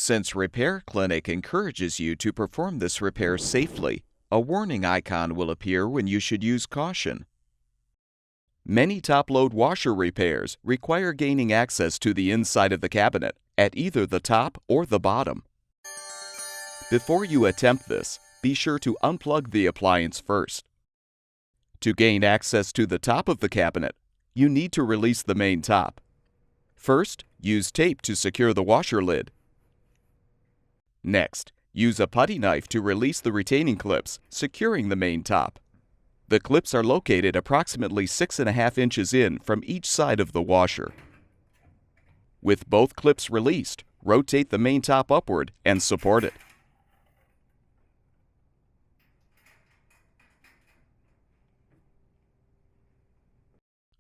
Since Repair Clinic encourages you to perform this repair safely, a warning icon will appear when you should use caution. Many top-load washer repairs require gaining access to the inside of the cabinet at either the top or the bottom. Before you attempt this, be sure to unplug the appliance first. To gain access to the top of the cabinet, you need to release the main top. First, use tape to secure the washer lid. Next, use a putty knife to release the retaining clips, securing the main top. The clips are located approximately 6.5 inches in from each side of the washer. With both clips released, rotate the main top upward and support it.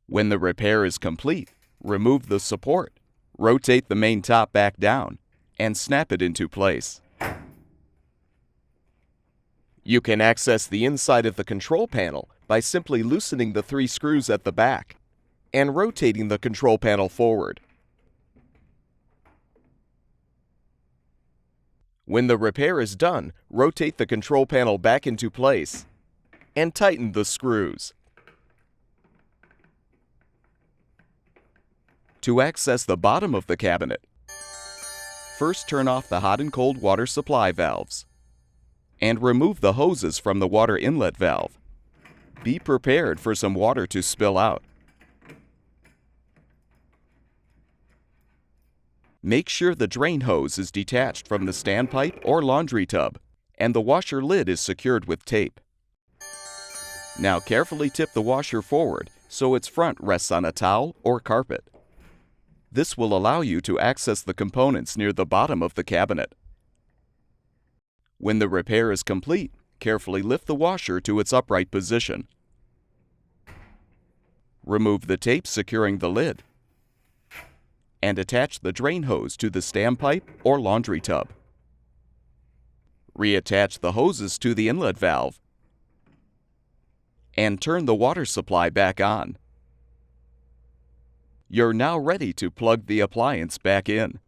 When the repair is complete, remove the support, rotate the main top back down, and snap it into place. You can access the inside of the control panel by simply loosening the 3 screws at the back and rotating the control panel forward. When the repair is done, rotate the control panel back into place and tighten the screws. To access the bottom of the cabinet, first turn off the hot and cold water supply valves and remove the hoses from the water inlet valve. Be prepared for some water to spill out. Make sure the drain hose is detached from the standpipe or laundry tub and the washer lid is secured with tape. Now carefully tip the washer forward so its front rests on a towel or carpet. This will allow you to access the components near the bottom of the cabinet. When the repair is complete, carefully lift the washer to its upright position. Remove the tape securing the lid and attach the drain hose to the standpipe or laundry tub. Reattach the hoses to the inlet valve and turn the water supply back on. You're now ready to plug the appliance back in.